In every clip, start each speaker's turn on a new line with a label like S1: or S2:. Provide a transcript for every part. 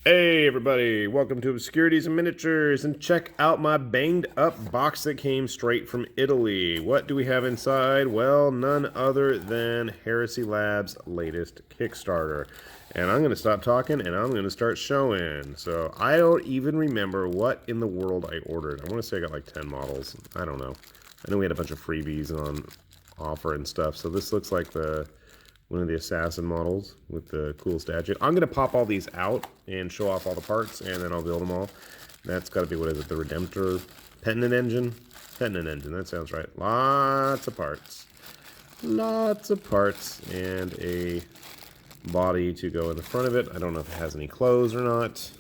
S1: Hey everybody, welcome to Obscurities and Miniatures, and check out my banged up box that came straight from Italy. What do we have inside? Well, none other than Heresy Labs' latest Kickstarter. And I'm going to stop talking and I'm going to start showing. So I don't even remember what in the world I ordered. I want to say I got like 10 models. I don't know. I know we had a bunch of freebies on offer and stuff. So this looks like one of the assassin models with the cool statue. I'm going to pop all these out and show off all the parts, and then I'll build them all. That's got to be, what is it, the Redemptor Pendant Engine? Pendant Engine, that sounds right. Lots of parts. Lots of parts, and a body to go in the front of it. I don't know if it has any clothes or not.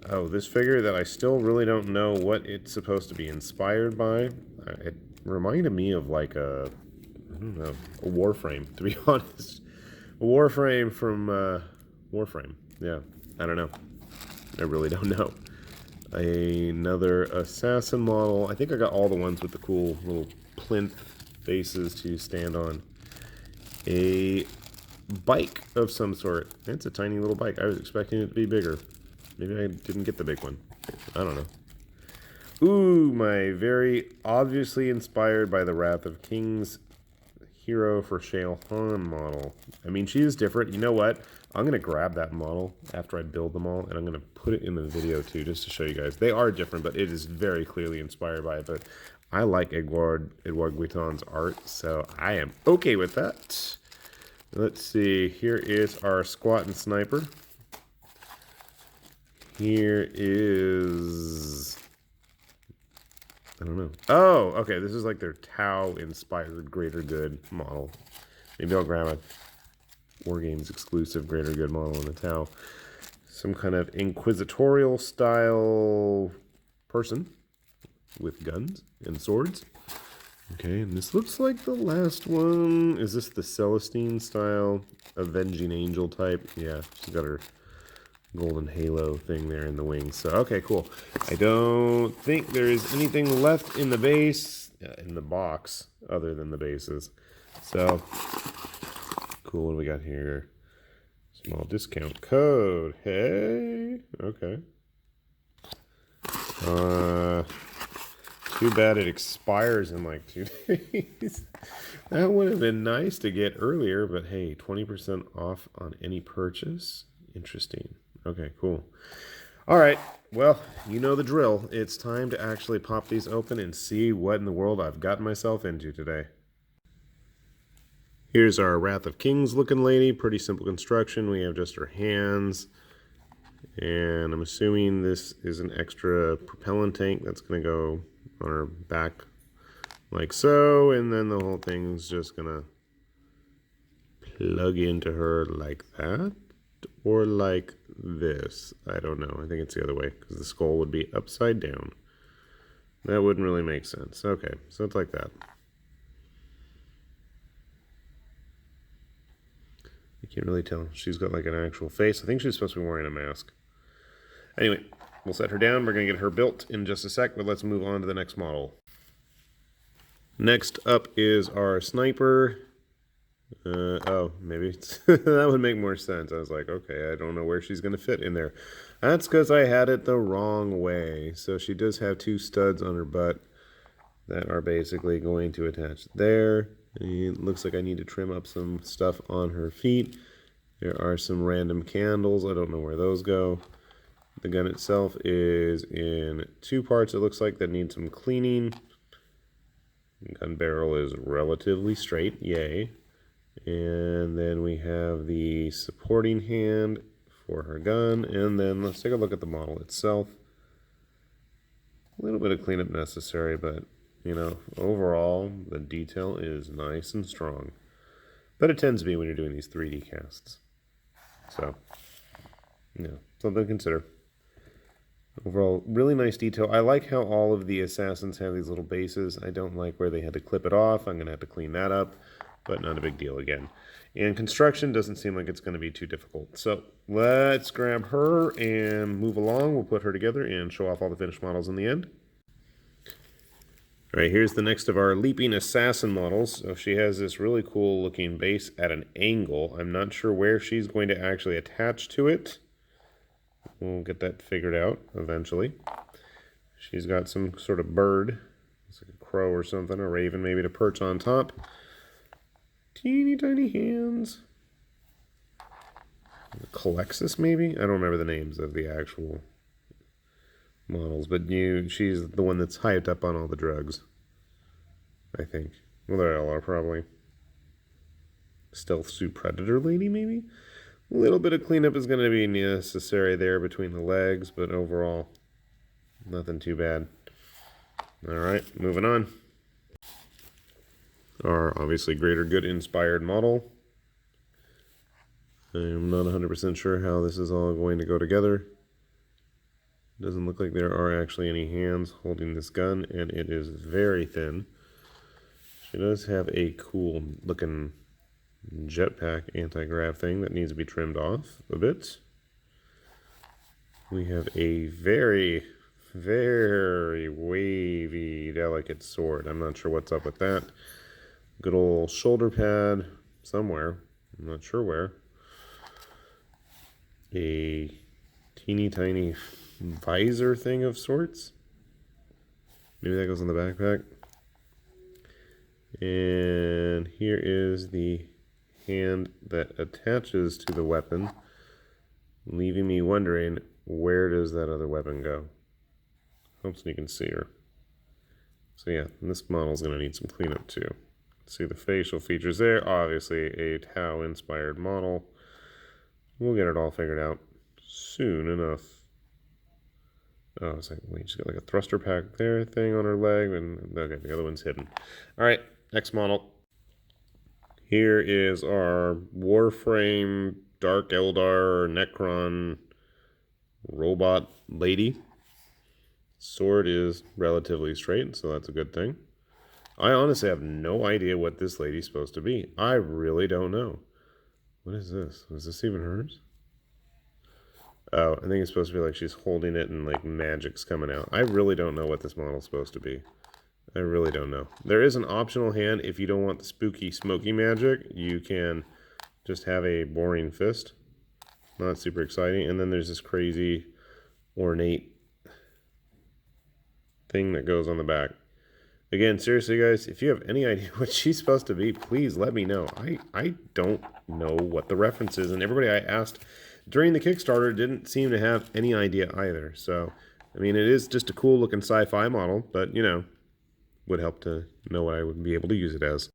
S1: Oh, this figure that I still really don't know what it's supposed to be inspired by. It reminded me of like a, I don't know, a Warframe, to be honest. A Warframe from Warframe. Yeah, I don't know. I really don't know. Another assassin model. I think I got all the ones with the cool little plinth bases to stand on. A bike of some sort. It's a tiny little bike. I was expecting it to be bigger. Maybe I didn't get the big one. I don't know. Ooh, my very obviously inspired by the Wrath of Kings hero for Shale Han model. I mean, she is different. You know what? I'm going to grab that model after I build them all, and I'm going to put it in the video too, just to show you guys. They are different, but it is very clearly inspired by it. But I like Edouard Guiton's art, so I am okay with that. Let's see. Here is our squatting sniper. Here is, I don't know. Oh, okay. This is like their Tau-inspired Greater Good model. Maybe I'll grab a Wargames exclusive Greater Good model in the Tau. Some kind of inquisitorial style person with guns and swords. Okay, and this looks like the last one. Is this the Celestine style Avenging Angel type? Yeah, she's got her golden halo thing there in the wings. So, okay, cool. I don't think there is anything left in the base, in the box, other than the bases. So, cool. What do we got here? Small discount code. Hey. Okay. Too bad it expires in like 2 days. That would have been nice to get earlier, but hey, 20% off on any purchase. Interesting. Okay, cool. All right, well, you know the drill. It's time to actually pop these open and see what in the world I've gotten myself into today. Here's our Wrath of Kings looking lady. Pretty simple construction. We have just her hands. And I'm assuming this is an extra propellant tank that's going to go on her back like so. And then the whole thing's just going to plug into her like that. Or like this. I don't know. I think it's the other way, because the skull would be upside down. That wouldn't really make sense. Okay, so it's like that. You can't really tell. She's got like an actual face. I think she's supposed to be wearing a mask. Anyway, we'll set her down. We're going to get her built in just a sec, but let's move on to the next model. Next up is our sniper. Oh, maybe that would make more sense. I was like, okay, I don't know where she's going to fit in there. That's because I had it the wrong way. So she does have 2 studs on her butt that are basically going to attach there. It looks like I need to trim up some stuff on her feet. There are some random candles. I don't know where those go. The gun itself is in 2 parts, it looks like, that need some cleaning. The gun barrel is relatively straight, yay. And then we have the supporting hand for her gun. And then let's take a look at the model itself. A little bit of cleanup necessary, but, you know, overall, the detail is nice and strong. But it tends to be when you're doing these 3D casts. So, yeah, something to consider. Overall, really nice detail. I like how all of the assassins have these little bases. I don't like where they had to clip it off. I'm going to have to clean that up, but not a big deal again. And construction doesn't seem like it's going to be too difficult. So let's grab her and move along. We'll put her together and show off all the finished models in the end. All right, here's the next of our leaping assassin models. So she has this really cool looking base at an angle. I'm not sure where she's going to actually attach to it. we'll get that figured out eventually. She's got some sort of bird. It's like a crow or something, a raven maybe, to perch on top. Teeny tiny hands. Colexis maybe? I don't remember the names of the actual models, but she's the one that's hyped up on all the drugs, I think. Well, they all are probably. Stealth suit predator lady maybe? A little bit of cleanup is going to be necessary there between the legs, but overall, nothing too bad. Alright, moving on. Our obviously greater good inspired model. I'm not 100% sure how this is all going to go together. Doesn't look like there are actually any hands holding this gun, and it is very thin. She does have a cool looking jetpack anti-grav thing that needs to be trimmed off a bit. We have a very, very wavy, delicate sword. I'm not sure what's up with that. Good old shoulder pad somewhere. I'm not sure where. A teeny tiny visor thing of sorts. Maybe that goes on the backpack. And here is the hand that attaches to the weapon, leaving me wondering, where does that other weapon go? Hopefully you can see her. So yeah, this model's going to need some cleanup too. See the facial features there. Obviously a Tau inspired model. We'll get it all figured out soon enough. Oh, it's like, wait, she's got like a thruster pack there thing on her leg, and okay, the other one's hidden. All right, next model. Here is our Warframe Dark Eldar Necron robot lady. Sword is relatively straight, so that's a good thing. I honestly have no idea what this lady's supposed to be. I really don't know. What is this? Is this even hers? Oh, I think it's supposed to be like she's holding it and like magic's coming out. I really don't know what this model's supposed to be. I really don't know. There is an optional hand if you don't want the spooky, smoky magic. You can just have a boring fist. Not super exciting. And then there's this crazy, ornate thing that goes on the back. Again, seriously, guys, if you have any idea what she's supposed to be, please let me know. I don't know what the reference is. And everybody I asked during the Kickstarter didn't seem to have any idea either. So, I mean, it is just a cool looking sci-fi model, but, you know, would help to know what I would be able to use it as.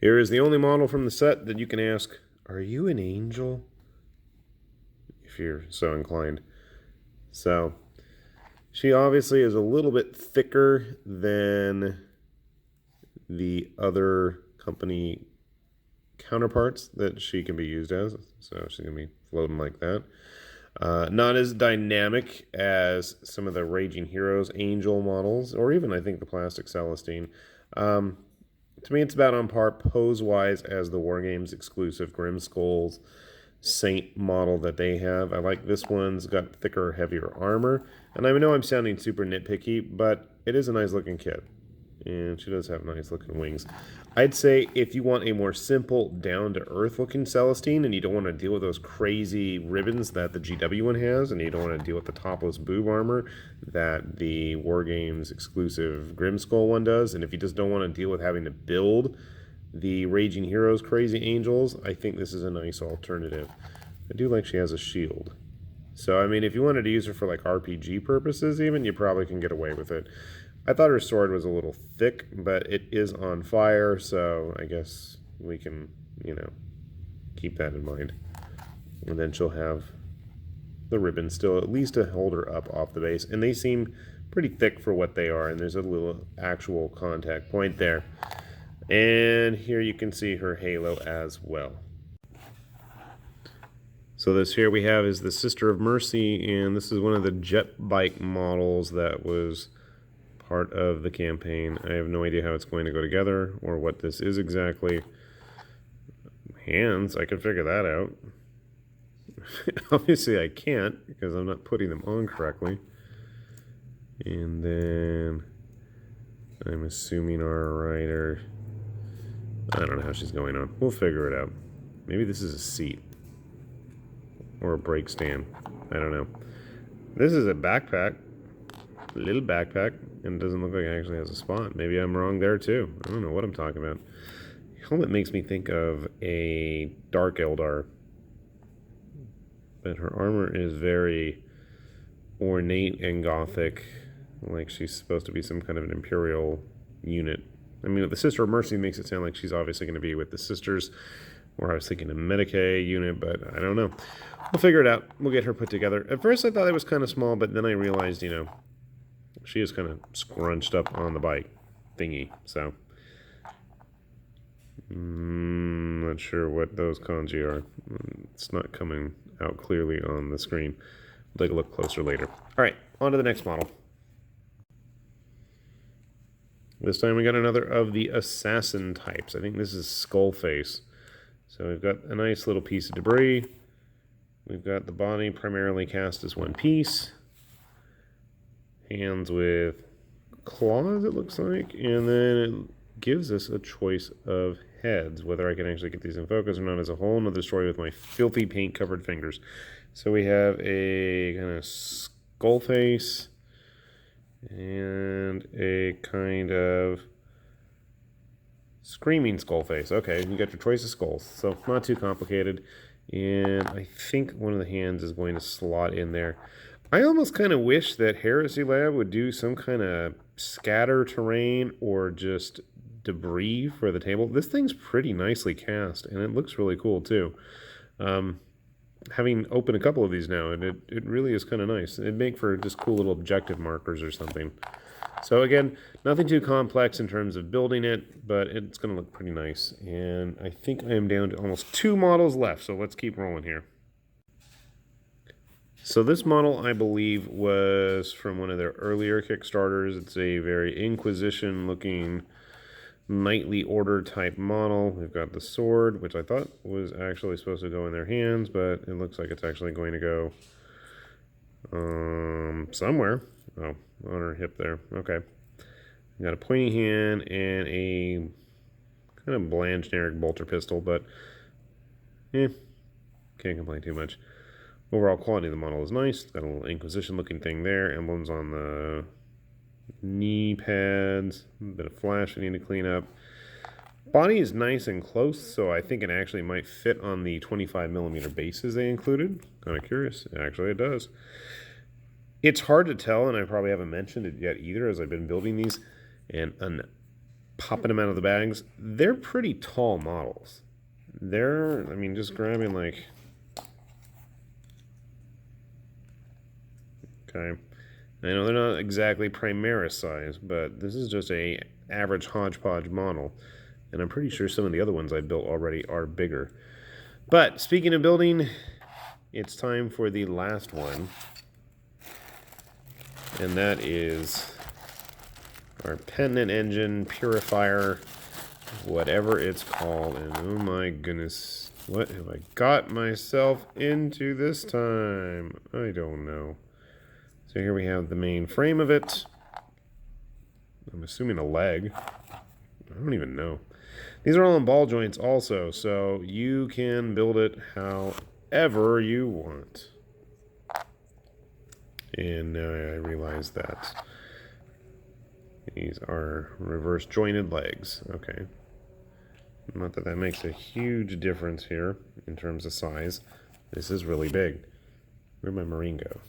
S1: Here is the only model from the set that you can ask, are you an angel? If you're so inclined. So, she obviously is a little bit thicker than the other company counterparts that she can be used as. So she's going to be floating like that. Not as dynamic as some of the Raging Heroes Angel models, or even I think the Plastic Celestine. To me, it's about on par pose-wise as the Wargames exclusive Grimskull's Saint model that they have. I like this one's got thicker, heavier armor. And I know I'm sounding super nitpicky, but it is a nice looking kit. And she does have nice looking wings. I'd say if you want a more simple, down-to-earth looking Celestine and you don't want to deal with those crazy ribbons that the GW one has, and you don't want to deal with the topless boob armor that the Wargames exclusive Grimskull one does, and if you just don't want to deal with having to build the Raging Heroes Crazy Angels, I think this is a nice alternative. I do like she has a shield. So, I mean, if you wanted to use her for like RPG purposes even, you probably can get away with it. I thought her sword was a little thick, but it is on fire, so I guess we can, you know, keep that in mind. And then she'll have the ribbon still at least to hold her up off the base. And they seem pretty thick for what they are, and there's a little actual contact point there. And here you can see her halo as well. So this here we have is the Sister of Mercy, and this is one of the jet bike models that was part of the campaign. I have no idea how it's going to go together or what this is exactly. Hands, I can figure that out. Obviously I can't because I'm not putting them on correctly. And then I'm assuming our rider, I don't know how she's going on. We'll figure it out. Maybe this is a seat. or a brake stand. I don't know. This is a backpack, a little backpack, and it doesn't look like it actually has a spot. Maybe I'm wrong there too. I don't know what I'm talking about. Helmet makes me think of a Dark Eldar, but her armor is very ornate and gothic, like she's supposed to be some kind of an Imperial unit. I mean, the Sister of Mercy makes it sound like she's obviously going to be with the Sisters, or I was thinking a Medicae unit, but I don't know. We'll figure it out. We'll get her put together. At first I thought it was kind of small, but then I realized, you know, she is kind of scrunched up on the bike thingy, so not sure what those kanji are. It's not coming out clearly on the screen. We'll take a look closer later. All right, on to the next model. This time we got another of the assassin types. I think this is Skull Face. So we've got a nice little piece of debris. We've got the body primarily cast as one piece. Hands with claws, it looks like. And then it gives us a choice of heads. Whether I can actually get these in focus or not is a whole nother story with my filthy paint-covered fingers. So we have a kind of skull face and a kind of screaming skull face. Okay, you got your choice of skulls, so not too complicated. And I think one of the hands is going to slot in there. I almost kind of wish that Heresy Lab would do some kind of scatter terrain or just debris for the table. This thing's pretty nicely cast, and it looks really cool too. Having opened a couple of these now, and it really is kind of nice. It'd make for just cool little objective markers or something. So again, nothing too complex in terms of building it, but it's going to look pretty nice. And I think I am down to almost 2 models left, so let's keep rolling here. So this model, I believe, was from one of their earlier Kickstarters. It's a very Inquisition-looking knightly order type model. We've got the sword, which I thought was actually supposed to go in their hands, but it looks like it's actually going to go somewhere. Oh, on her hip there. Okay. We got a pointy hand and a kind of bland generic bolter pistol, but can't complain too much. Overall quality of the model is nice. Got a little Inquisition looking thing there. Emblems on the knee pads, a bit of flash we need to clean up. Body is nice and close, so I think it actually might fit on the 25mm bases they included. Kind of curious. Actually, it does. It's hard to tell, and I probably haven't mentioned it yet either as I've been building these and popping them out of the bags. They're pretty tall models. They're, I mean, just grabbing like... Okay. I know they're not exactly Primaris size, but this is just a average hodgepodge model. And I'm pretty sure some of the other ones I built already are bigger. But speaking of building, it's time for the last one. And that is our Pendant Engine, Purifier, whatever it's called. And oh my goodness, what have I got myself into this time? I don't know. So here we have the main frame of it. I'm assuming a leg. I don't even know. These are all in ball joints also, so you can build it however you want. And now I realize that these are reverse jointed legs. Okay. Not that that makes a huge difference here in terms of size. This is really big. Where'd my Marine go?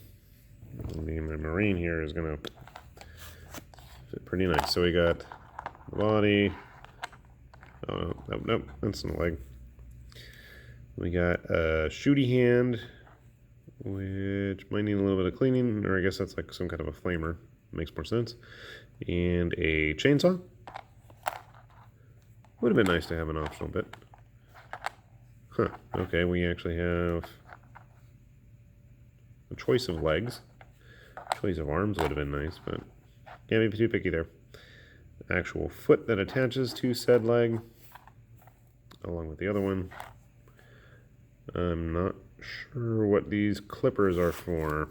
S1: I mean, my Marine here is going to fit pretty nice. So we got the body. Oh, nope, that's not a leg. We got a shooty hand, which might need a little bit of cleaning, or I guess that's like some kind of a flamer. Makes more sense. And a chainsaw. Would have been nice to have an optional bit. Huh, okay, we actually have a choice of legs. Choice of arms would have been nice, but can't be too picky there. Actual foot that attaches to said leg, along with the other one. I'm not sure what these clippers are for.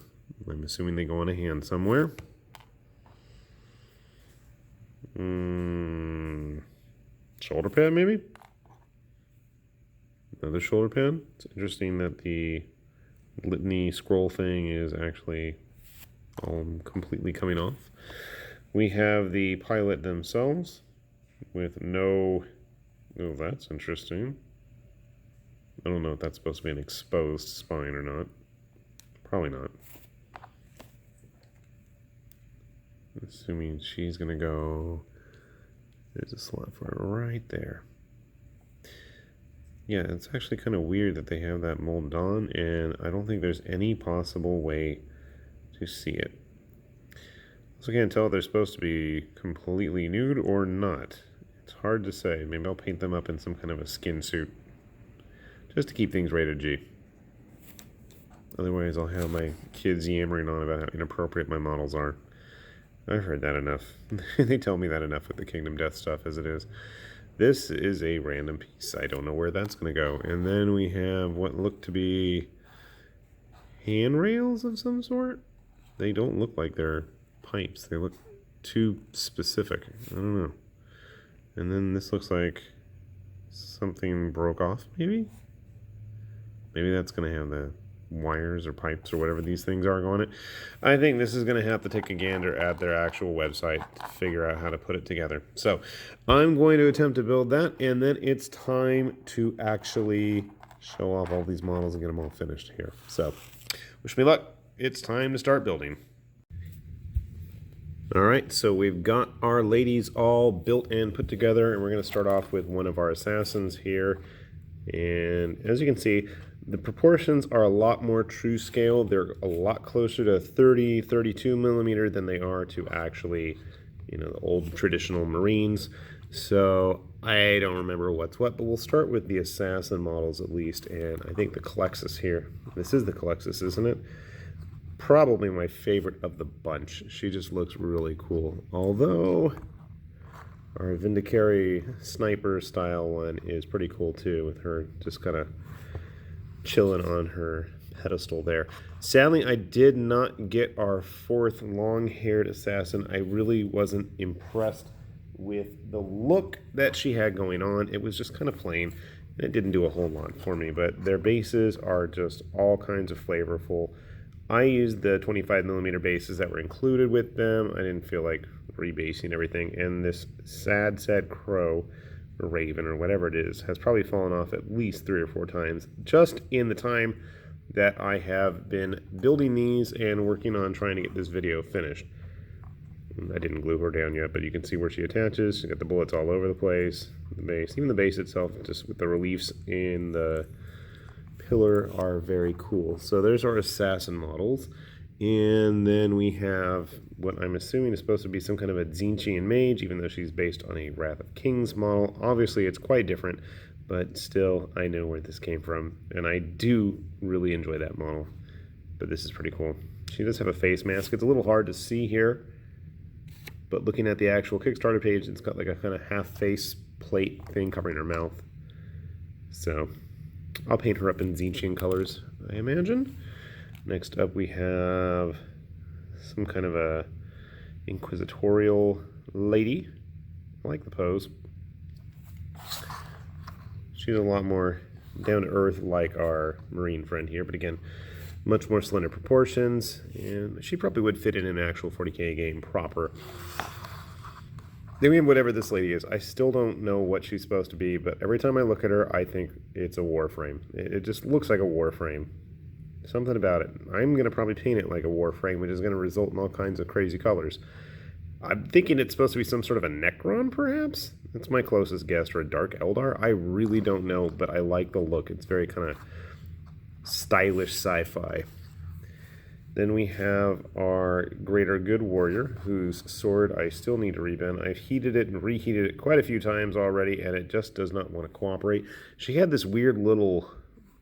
S1: I'm assuming they go on a hand somewhere. Shoulder pad, maybe? Another shoulder pad. It's interesting that the litany scroll thing is actually all completely coming off. We have the pilot themselves with no... Oh, that's interesting. I don't know if that's supposed to be an exposed spine or not. Probably not. Assuming she's going to go... There's a slot for it right there. Yeah, it's actually kind of weird that they have that molded on, and I don't think there's any possible way to see it. Also can't tell if they're supposed to be completely nude or not. It's hard to say. Maybe I'll paint them up in some kind of a skin suit, just to keep things rated G. Otherwise, I'll have my kids yammering on about how inappropriate my models are. I've heard that enough. They tell me that enough with the Kingdom Death stuff as it is. This is a random piece. I don't know where that's going to go. And then we have what look to be handrails of some sort. They don't look like they're pipes. They look too specific. I don't know. And then this looks like something broke off, maybe? Maybe that's going to have the wires or pipes or whatever these things are going it. I think this is going to have to take a gander at their actual website to figure out how to put it together. So I'm going to attempt to build that, and then it's time to actually show off all these models and get them all finished here. So wish me luck. It's time to start building. All right, so we've got our ladies all built and put together, and we're going to start off with one of our assassins here. And as you can see, the proportions are a lot more true scale. They're a lot closer to 30, 32 millimeter than they are to actually, you know, the old traditional Marines. So I don't remember what's what, but we'll start with the assassin models at least. And I think the Calexis here, this is the Calexis, isn't it? Probably my favorite of the bunch. She just looks really cool. Although our Vindicary sniper style one is pretty cool too, with her just kind of chilling on her pedestal there. Sadly, I did not get our fourth long-haired assassin. I really wasn't impressed with the look that she had going on. It was just kind of plain, and it didn't do a whole lot for me, but their bases are just all kinds of flavorful. I used the 25 millimeter bases that were included with them. I didn't feel like rebasing everything, and this sad crow or raven or whatever it is has probably fallen off at least 3 or 4 times just in the time that I have been building these and working on trying to get this video finished. I didn't glue her down yet, but you can see where she attaches. She's got the bullets all over the place. The base, even the base itself, just with the reliefs in the pillar, are very cool. So there's our assassin models. And then we have what I'm assuming is supposed to be some kind of a Tzeentchian mage, even though she's based on a Wrath of Kings model. Obviously, it's quite different, but still, I know where this came from. And I do really enjoy that model. But this is pretty cool. She does have a face mask. It's a little hard to see here, but looking at the actual Kickstarter page, it's got like a kind of half face plate thing covering her mouth. So I'll paint her up in Tzeentchian colors, I imagine. Next up we have some kind of a inquisitorial lady. I like the pose. She's a lot more down to earth like our Marine friend here, but again, much more slender proportions, and she probably would fit in an actual 40k game proper. Then we have whatever this lady is. I still don't know what she's supposed to be, but every time I look at her, I think it's a warframe. It just looks like a warframe. Something about it. I'm going to probably paint it like a warframe, which is going to result in all kinds of crazy colors. I'm thinking it's supposed to be some sort of a Necron, perhaps? That's my closest guess, or a Dark Eldar. I really don't know, but I like the look. It's very kind of stylish sci-fi. Then we have our Greater Good Warrior, whose sword I still need to rebend. I've heated it and reheated it quite a few times already, and it just does not want to cooperate. She had this weird little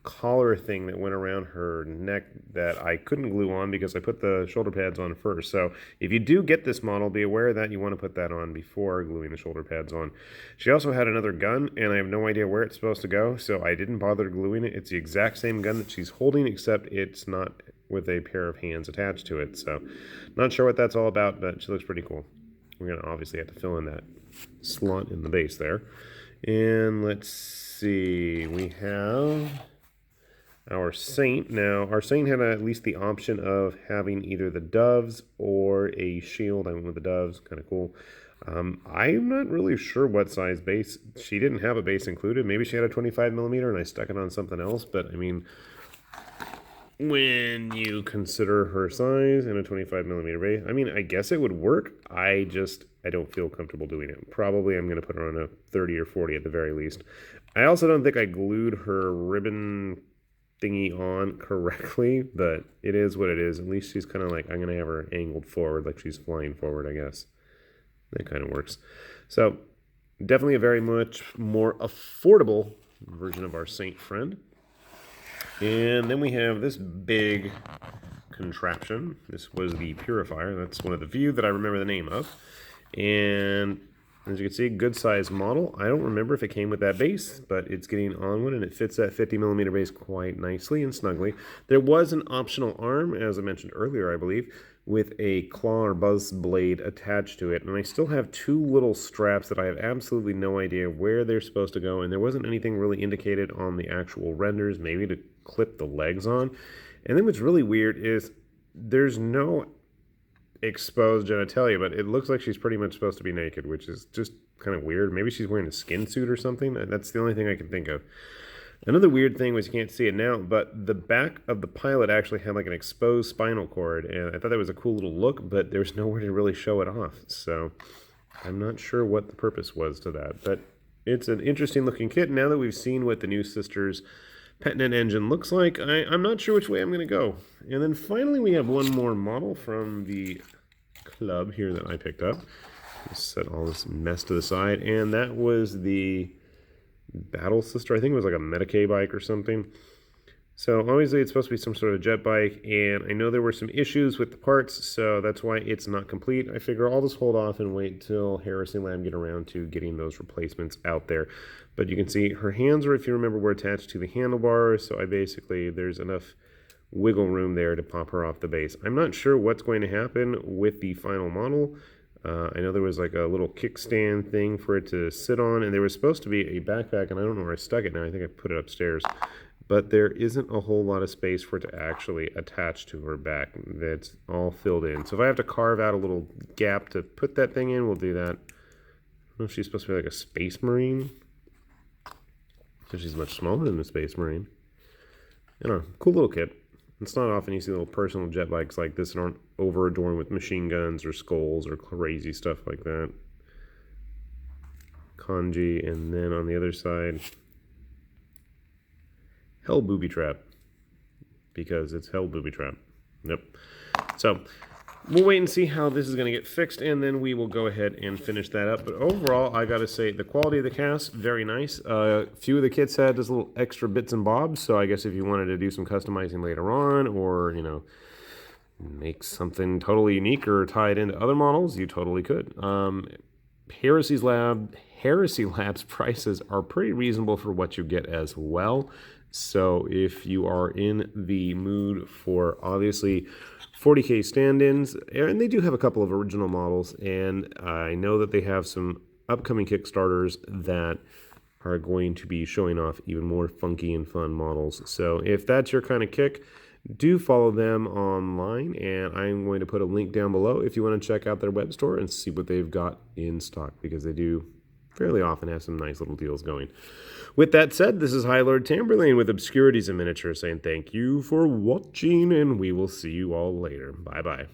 S1: collar thing that went around her neck that I couldn't glue on because I put the shoulder pads on first. So if you do get this model, be aware that you want to put that on before gluing the shoulder pads on. She also had another gun, and I have no idea where it's supposed to go, so I didn't bother gluing it. It's the exact same gun that she's holding, except it's not with a pair of hands attached to it. So not sure what that's all about, but she looks pretty cool. We're going to obviously have to fill in that slot in the base there. And let's see, we have... our Saint. Now, our Saint had at least the option of having either the doves or a shield. I went with the doves, kind of cool. I'm not really sure what size base. She didn't have a base included. Maybe she had a 25 millimeter and I stuck it on something else, but I mean, when you consider her size and a 25 millimeter base, I mean, I guess it would work. I don't feel comfortable doing it. Probably I'm going to put her on a 30 or 40 at the very least. I also don't think I glued her ribbon thingy on correctly, but it is what it is. At least she's kind of like, I'm going to have her angled forward like she's flying forward, I guess. That kind of works. So definitely a very much more affordable version of our Saint friend. And then we have this big contraption. This was the Purifier. That's one of the few that I remember the name of. And as you can see, good size model. I don't remember if it came with that base, but it's getting on one and it fits that 50 millimeter base quite nicely and snugly. There was an optional arm, as I mentioned earlier, I believe, with a claw or buzz blade attached to it. And I still have two little straps that I have absolutely no idea where they're supposed to go. And there wasn't anything really indicated on the actual renders, maybe to clip the legs on. And then what's really weird is there's no exposed genitalia, but it looks like she's pretty much supposed to be naked, which is just kind of weird. Maybe she's wearing a skin suit or something. That's the only thing I can think of. Another weird thing was, you can't see it now, but the back of the pilot actually had like an exposed spinal cord, and I thought that was a cool little look, but there's nowhere to really show it off. So I'm not sure what the purpose was to that, but it's an interesting looking kit. Now that we've seen what the new Sisters Petnet engine looks like, I'm not sure which way I'm going to go. And then finally we have one more model from the club here that I picked up. Just set all this mess to the side, and that was the Battle Sister. I think it was like a Medicaid bike or something. So obviously it's supposed to be some sort of jet bike, and I know there were some issues with the parts, so that's why it's not complete. I figure I'll just hold off and wait till Heresy Lab get around to getting those replacements out there. But you can see her hands, if you remember, were attached to the handlebars, so there's enough wiggle room there to pop her off the base. I'm not sure what's going to happen with the final model. I know there was like a little kickstand thing for it to sit on, and there was supposed to be a backpack, and I don't know where I stuck it now. I think I put it upstairs. But there isn't a whole lot of space for it to actually attach to her back. That's all filled in. So if I have to carve out a little gap to put that thing in, we'll do that. I don't know if she's supposed to be like a Space Marine. So she's much smaller than the Space Marine. I don't know. Cool little kit. It's not often you see little personal jet bikes like this that aren't over adorned with machine guns or skulls or crazy stuff like that. Kanji, and then on the other side, Hell Booby Trap. Because it's Hell Booby Trap. Yep. So we'll wait and see how this is going to get fixed, and then we will go ahead and finish that up. But overall, I got to say, the quality of the cast, very nice. A few of the kits had just little extra bits and bobs, so I guess if you wanted to do some customizing later on, or, you know, make something totally unique or tie it into other models, you totally could. Heresy Labs prices are pretty reasonable for what you get as well. So if you are in the mood for, obviously, 40K stand-ins, and they do have a couple of original models, and I know that they have some upcoming Kickstarters that are going to be showing off even more funky and fun models. So if that's your kind of kick, do follow them online, and I'm going to put a link down below if you want to check out their web store and see what they've got in stock, because they do fairly often have some nice little deals going. With that said, this is High Lord Tamberlane with Obscurities in Miniature saying thank you for watching, and we will see you all later. Bye-bye.